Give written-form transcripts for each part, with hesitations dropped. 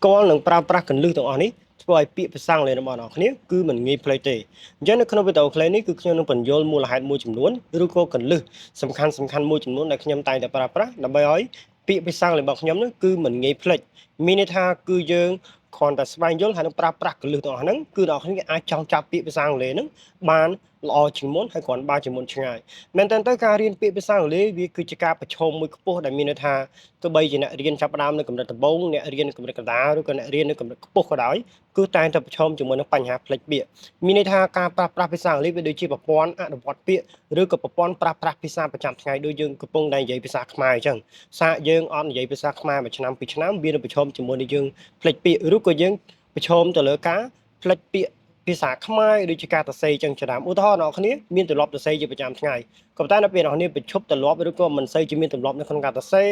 ស្គាល់និងប្រើប្រាស់កន្លឹះទាំងអស់នេះធ្វើឲ្យពាក្យភាសាអង់គ្លេសរបស់អ្នកគ្នាគឺមិនងាយភ្លេចទេអញ្ចឹងនៅក្នុងវីដេអូខ្លីនេះគឺខ្ញុំនឹងបញ្យល់មូលហេតុមួយចំនួនឬក៏កន្លឹះសំខាន់មួយចំនួនដែលខ្ញុំតែងតែប្រើប្រាស់ដើម្បីឲ្យពាក្យភាសាអង់គ្លេសរបស់ខ្ញុំនោះគឺមិនងាយភ្លេចមានន័យថាគឺយើងគ្រាន់តែស្វែងយល់ហើយនឹងប្រើប្រាស់កន្លឹះទាំងអស់ហ្នឹងគឺអ្នកគ្នាអាចចងចាប់ពាក្យភាសាអង់គ្លេសហ្នឹងបានល្អជាងមុនហើយគ្រាន់បើជាងមុនឆ្ងាយមែនតើទៅការរៀនពាក្យភាសាអង់គ្លេសវាគឺជាការប្រឈមមួយខ្ពស់ដែលមានន័យថាទោះបីជាអ្នករៀនចាប់ផ្ដើមនៅកម្រិតដំបូងអ្នករៀននៅកម្រិតកណ្ដាលឬក៏អ្នករៀននៅកម្រិតខ្ពស់ក៏ដោយគឺតែងតែប្រឈមជាមួយនឹងបញ្ហាផ្លេចពាក្យមានន័យថាការប្រើប្រាស់ភាសាអង់គ្លេសវាដូចជាប្រព័ន្ធអនុវត្តពាក្យឬក៏ប្រព័ន្ធប្រើប្រាស់ភាសាប្រចាំថ្ងៃដូចយើងកំពុងតែនិយាយភាសាខ្មែរអញ្ចឹងសាកយើងអត់និយាយភាសាខ្មែរមួយឆ្នាំពីរឆ្នាំវានឹងប្រឈមជាមួយនឹងយើងផ្លេចពាក្យឬក៏យើងប្រឈមទៅលើការផ្លេចពាក្យភាសាខ្មែរដូចជាការសរសេរចឹងច្រើនឧទាហរណ៍អ្នកគ្នាមានទម្លាប់សរសេរជាប្រចាំថ្ងៃក៏ប៉ុន្តែនៅពេលអ្នកគ្នាបញ្ឈប់ទម្លាប់ឬក៏មិនសូវជាមានទម្លាប់នៅក្នុងការសរសេរ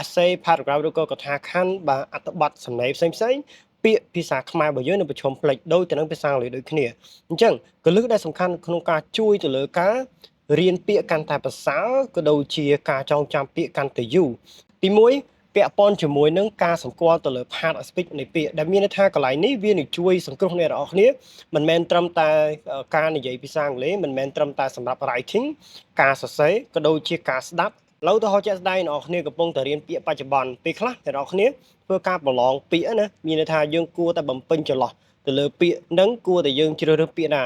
essay paragraph ឬក៏កថាខណ្ឌបាទអត្ថបទសំណេរផ្សេងពាក្យភាសាខ្មែររបស់យើងនឹងប្រឈមផ្លេចដូចទៅនឹងភាសាអង់គ្លេសដូចគ្នាអញ្ចឹងកលឹះដែលសំខាន់ក្នុងការជួយទៅលើការរៀនពាក្យកាន់តែប្រសើរក៏ដូចជាការចងចាំពាក្យកាន់តែយូរទី1ពាក់ព័ន្ធជាមួយនឹងការសម្គាល់ទៅលើ part of speech នៃពាក្យដែលមានន័យថាកន្លែងនេះវានឹងជួយសង្គ្រោះអ្នកទាំងអស់គ្នាមិនមែនត្រឹមតែការនិយាយភាសាអង់គ្លេសមិនមែនត្រឹមតែសម្រាប់ writing ការសរសេរក៏ដូចជាការស្ដាប់ឥឡូវទៅហោជាក់ស្ដែងអ្នកគ្នាកំពុងតែរៀនពាក្យបច្ចុប្បន្នពេលខ្លះអ្នកគ្នាធ្វើការប្រឡងពាក្យណាមានន័យថាយើងគួរតែបំពេញចន្លោះទៅលើពាក្យហ្នឹងគួរតែយើងជ្រើសរើសពាក្យណា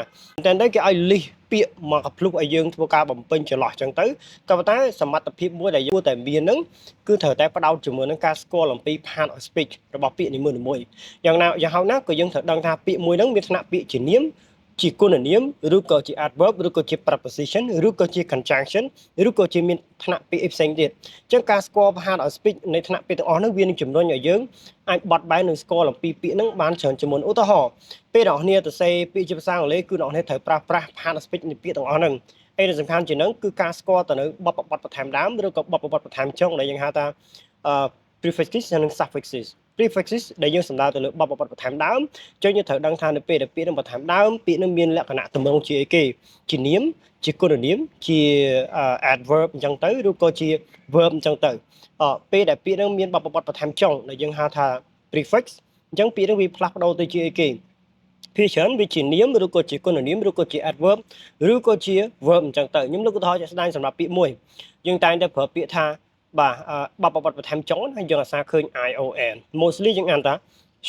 តែគេឲ្យលិះពាក្យមកកភ្លុះឲ្យយើងធ្វើការបំពេញចន្លោះអញ្ចឹងទៅក៏ប៉ុន្តែសមត្ថភាពមួយដែលយើងគួរតែមានហ្នឹងគឺត្រូវតែផ្ដោតជាមួយនឹងការស្គាល់អំពី part of speech របស់ពាក្យនីមួយៗយ៉ាងហោចណាស់ក៏យើងត្រូវដឹងថាពាក្យមួយហ្នឹងមានឋានៈពាក្យជានាមជាគុណនាមឬក៏ជា adverb ឬក៏ជា preposition ឬក៏ជា conjunction ឬក៏ជាមានឋានៈពាក្យផ្សេងទៀតអញ្ចឹងការស្គាល់ part of speech នៃឋានៈពាក្យទាំងអស់ហ្នឹងវានឹងជំរុញឲ្យយើងអាចបត់បែននិងស្គាល់អំពីពាក្យហ្នឹងបានច្រើនជាងមុនឧទាហរណ៍ពេលអ្នកគ្នាទៅសេពាក្យជាភាសាអង់គ្លេសគឺអ្នកគ្នាត្រូវប្រើប្រាស់ part of speech នៃពាក្យទាំងអស់ហ្នឹងឯដែលសំខាន់ជាងហ្នឹងគឺការស្គាល់ទៅនៅបទបន្ថែមដើមឬក៏បទបន្ថែមចុងដែលយើងហៅថា prefixes និង suffixes prefixes ដែលយើងសម្ដៅទៅលើបទបន្ថែមដើមចឹងយើងត្រូវដឹងថានៅពេលដែលពាក្យនឹងបន្ថែមដើមពាក្យនឹងមានលក្ខណៈទម្រង់ជាអីគេជានាមជាគុណនាមជា adverb អញ្ចឹងទៅឬក៏ជា verb អញ្ចឹងទៅពេលដែលពាក្យនឹងមានបទបន្ថែមចុងដែលយើងហៅថា prefix អញ្ចឹងពាក្យនឹងវាផ្លាស់ប្ដូរទៅជាអីគេភាគច្រើនវាជានាមឬក៏ជាគុណនាមឬក៏ជា adverb ឬក៏ជា verb អញ្ចឹងទៅខ្ញុំលើកឧទាហរណ៍ជាក់ស្ដែងសម្រាប់ពាក្យមួយយើងតែងតែប្រើពាក្យថាបាទបបបន្ថែមចុងហើយយើងអាសាឃើញ ion mostly យើងអានថា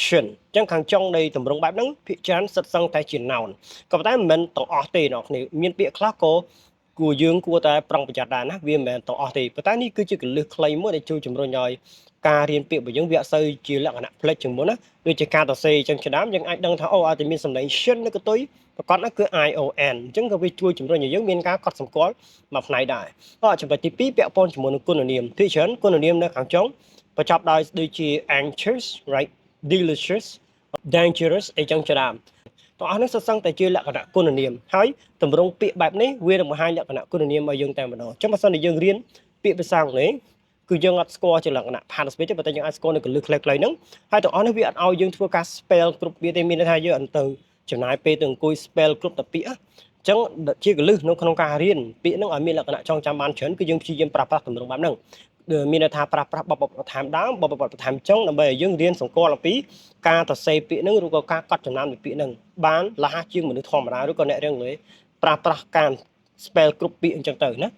shin អញ្ចឹងខាងចុងនៃតម្រងបែបហ្នឹងភាគច្រើនសិតសឹងតែជា noun ក៏ប៉ុន្តែមិនមែនទាំងអស់ទេអ្នកគ្នាមានពាក្យខ្លះក៏គួរយើងគួរតែប្រុងប្រយ័ត្នដែរណាវាមិនមែនទាំងអស់ទេប៉ុន្តែនេះគឺជាកលឹះខ្លីមួយដែលជួយជំរុញឲ្យការរៀនពាក្យរបស់យើងវាអត់សូវជាលក្ខណៈផ្លេចជាងមុនណាដូចជាការសរសេរអញ្ចឹងជាដើមយើងអាចដឹងថាអូអាចតែមានសម្លេង shin នៅកតុយប្រកបណាគឺ ion អញ្ចឹងក៏វាជួយជំរុញឲ្យយើងមានការកត់សម្គាល់មួយផ្នែកដែរចំណុចទី2ពាក់ព័ន្ធជាមួយនឹងគុណនាមភាគច្រើនគុណនាមនៅខាងចុងបញ្ចប់ដោយដូចជា anxious right delicious dangerous អីចឹងជាដើមទាំងអស់នេះសុទ្ធសឹងតែជាលក្ខណៈគុណនាមហើយតម្រង់ពាក្យបែបនេះវានឹងបង្ហាញលក្ខណៈគុណនាមឲ្យយើងតែម្ដងអញ្ចឹងបើសិនជាយើងរៀនពាក្យភាសាអង់គ្លេសគឺយើងអត់ស្គាល់ជាលក្ខណៈ part of speech ទេប៉ុន្តែយើងអាចស្គាល់នៅកលឹះខ្លីៗហ្នឹងហើយទាំងអស់នេះវាអត់ឲ្យយើងធ្វើការ spell គ្រប់ពាក្យទេមានន័យថាយើងអត់ទៅចំណាយពេលទៅអង្គុយ spell គ្រប់តែពាក្យអញ្ចឹងជាកលឹះក្នុងការរៀនពាក្យហ្នឹងឲ្យមានលក្ខណៈចងចាំបានច្រើនគឺយើងព្យាយាមប្រើប្រាស់ទម្រង់បែបហ្នឹងមានន័យថាប្រើប្រាស់បបបន្ថែមដើមបបបន្ថែមចុងដើម្បីឲ្យយើងរៀនសង្កល់អំពីការសរសេរពាក្យហ្នឹងឬក៏ការកត់ចំណាំនៃពាក្យហ្នឹងបានលះជាងមនុស្សធម្មតាឬក៏អ្នករៀនអង់គ្លេសប្រើប្រាស់ការ spell គ្រប់ពាក្យអញ្ចឹងទៅណា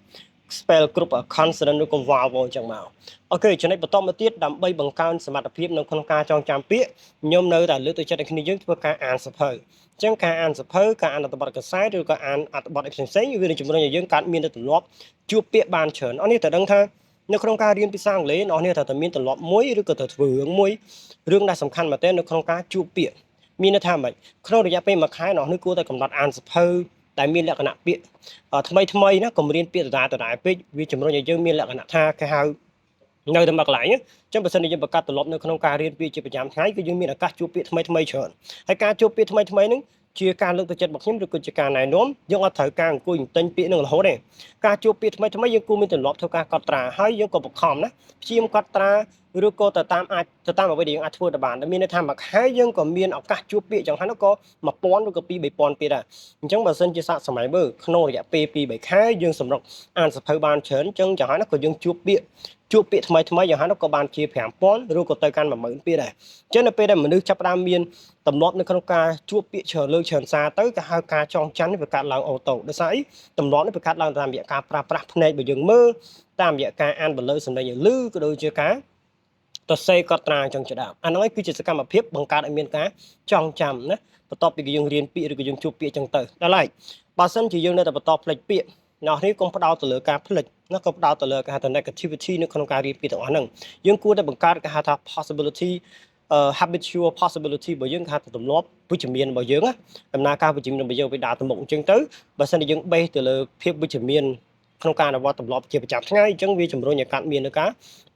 spell គ្រប់ consonant ឬក៏ vowel អញ្ចឹងមកអូខេចំណុចបន្តមកទៀតដើម្បីបង្កើនសមត្ថភាពនៅក្នុងការចងចាំពាក្យខ្ញុំនៅតែលើកទឹកចិត្តឲ្យគ្នាយើងធ្វើការអានសភៅអញ្ចឹងការអានសភៅការអានអត្ថបទកសែតឬក៏អានអត្ថបទផ្សេងៗវានឹងជំរុញឲ្យយើងកើតមានទម្លាប់ជួបពាក្យបានច្រើនអស់នេះត្រូវដឹងថានៅក្នុងការរៀនភាសាអង់គ្លេសអ្នកនេះត្រូវតែមានទម្លាប់មួយឬក៏ត្រូវធ្វើរឿងមួយរឿងដែលសំខាន់មែនទែននៅក្នុងការជួបពាក្យមានន័យថាម៉េចក្នុងរយៈពេល1ខែអ្នកនេះគួរតែកំណត់អានសភៅដែលមានលក្ខណៈពាក្យថ្មីណាកុំរៀនពាក្យដដែលពេកវាជំរុញឲ្យយើងមានលក្ខណៈថាគេហៅនៅតែមកកន្លែងអញ្ចឹងបើសិនជាយើងបង្កើតទម្លាប់នៅក្នុងការរៀនពាក្យជាប្រចាំថ្ងៃគឺយើងមានឱកាសជួបពាក្យថ្មីច្រើនហើយការជួបពាក្យថ្មីហ្នឹងជាការលើកទឹកចិត្តរបស់ខ្ញុំឬក៏ជាការណែនាំយើងអត់ត្រូវការអង្គុយទិញពាក្យនឹងរហូតទេការជួបពាក្យថ្មីយើងគួរមានទម្លាប់ធ្វើការកត់ត្រាហើយយើងក៏បង្ខំណាព្យាយាមកត់ត្រា ឬក៏ទៅតាមអ្វីដែលយើងអាចធ្វើទៅបានតែមានន័យថាមួយខែយើងក៏មានឱកាសជួបពាក្យចឹងហើយនោះក៏1000ឬក៏2 3000ពាក្យដែរអញ្ចឹងបើសិនជាសាកសម័យមើលក្នុងរយៈពេល2 3ខែយើងសម្រុកអានសភៅបានច្រើនអញ្ចឹងចឹងហើយនោះក៏យើងជួបពាក្យថ្មីយ៉ាងហើយនោះក៏បានជា5000ឬក៏ទៅកាន់10000ពាក្យដែរអញ្ចឹងនៅពេលដែលមនុស្សចាប់ផ្ដើមមានទម្លាប់នៅក្នុងការជួបពាក្យច្រើនលើកច្រើនសារទៅគេហៅការចងចាំនេះវាកាត់ឡើងអូតូដោយសារអីទម្លាប់នេះវាកាត់ឡើងតាមរយៈការប្រើប្រាស់ភ្នែកបើយើងមើលតាមរយៈការអានបន្លឺសម្លេងឲ្យឮក៏ដូចជាការទៅសេកត់ត្រាអញ្ចឹងជាដើមអាហ្នឹងគឺជាសកម្មភាពបង្កើតឲ្យមានការចងចាំណាបន្ទាប់ពីយើងរៀនពាក្យឬក៏យើងជួបពាក្យអញ្ចឹងទៅដល់ហើយបើសិនជាយើងនៅតែបន្តផ្លេចពាក្យអ្នកនេះកុំផ្ដោតទៅលើការផ្លេចណាក៏ផ្ដោតទៅលើគេហៅថា negativity នៅក្នុងការរៀនពាក្យទាំងអស់ហ្នឹងយើងគួរតែបង្កើតគេហៅថា possibility habitual possibility របស់យើងគេហៅថាទម្លាប់វិជ្ជមានរបស់យើងណាដំណើរការវិជ្ជមានរបស់យើងវាដើរទៅមុខអញ្ចឹងទៅបើសិនជាយើងបេសទៅលើភាពវិជ្ជមានក្នុងការអនុវត្តទម្លាប់ជាប្រចាំថ្ងៃអញ្ចឹងវាជំរុញឲ្យកាត់មាននៅការ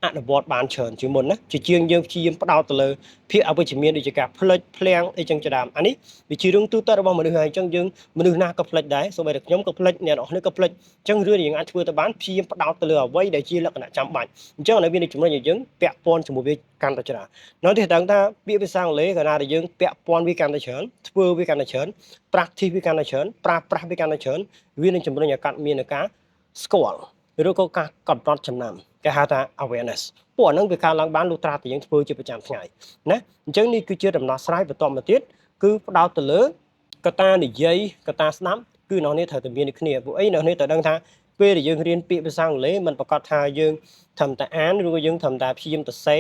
អនុវត្តបានច្រើនជាងមុនណាជាជាងយើងព្យាយាមផ្ដោតទៅលើភាពអវិជ្ជមានដូចជាការផ្លិចភ្លាំងអីចឹងជាដើមអានេះវាជារឿងទូទៅរបស់មនុស្សហើយអញ្ចឹងយើងមនុស្សណាក៏ផ្លិចដែរសូម្បីតែខ្ញុំក៏ផ្លិចអ្នកនរគ្នាក៏ផ្លិចអញ្ចឹងរឿងយើងអាចធ្វើទៅបានព្យាយាមផ្ដោតទៅលើអ្វីដែលជាលក្ខណៈចាំបាច់អញ្ចឹងនៅវាជំរុញឲ្យយើងពាក់ព័ន្ធជាមួយវាកាន់តែច្រើននៅទីដឹងថាពាក្យភាសាអង់គ្លេសកាលណាដែលយើងពាក់ព័ន្ធវាកាន់តែច្រើនធ្វើវាកាន់តែច្រើន practice វាកាន់តែច្រើនប្រើប្រាស់វាកាន់តែច្រើនវានឹងជំរុញឲ្យកាត់មាននៅការស្គាល់ឬក៏ការកំណត់ចំណាំគេហៅថា awareness ពួកអាហ្នឹងវាកើតឡើងបានលុះត្រាតែយើងធ្វើជាប្រចាំថ្ងៃណាអញ្ចឹងនេះគឺជាដំណោះស្រាយបន្តមកទៀតគឺផ្ដោតទៅលើកតានិយាយកតាស្ដាប់គឺអ្នកនេះត្រូវតែមានគ្នាពួកអីអ្នកនេះត្រូវដឹងថាពេលដែលយើងរៀនពាក្យភាសាអង់គ្លេសมันប្រកាសថាយើងត្រឹមតែអានឬក៏យើងត្រឹមតែព្យាយាមទៅសេ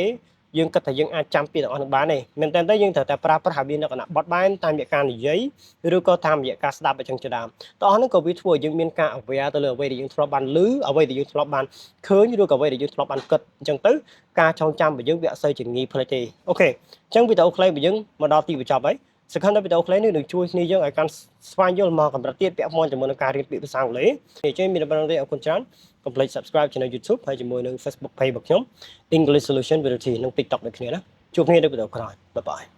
យើងគិតថាយើងអាចចាំពាក្យទាំងអស់នឹងបានទេមែនតើយើងត្រូវតែប្រើប្រាស់ឲ្យមានលក្ខណៈបត់បែនតាមរយៈការនិយាយឬក៏តាមរយៈការស្ដាប់អញ្ចឹងជាដើមតោះហ្នឹងក៏វាធ្វើឲ្យយើងមានការ aware ទៅលើអ្វីដែលយើងធ្លាប់បានឮអ្វីដែលយើងធ្លាប់បានឃើញឬក៏អ្វីដែលយើងធ្លាប់បានគិតអញ្ចឹងទៅការចងចាំរបស់យើងវាអត់សូវជាងាយផ្លេចទេអូខេអញ្ចឹងវីដេអូខ្លីរបស់យើងមកដល់ទីបញ្ចប់ហើយសង្ឃឹមថាវីដេអូខ្លីនេះនឹងជួយគ្នាយើងឲ្យកាន់ស្វែងយល់មកកម្រិតទៀតពាក់ព័ន្ធជាមួយនឹងការរៀនពាក្យភាសាអង់គ្លេសអញ្ចឹងមានបណ្ដឹងទេអរគុណច្រើន complete subscribe channel YouTube ហើយជាមួយនឹង Facebook page របស់ខ្ញុំ English Solution Variety និង TikTok ដូចគ្នាណាជួបគ្នានៅវីដេអូក្រោយបាយបាយ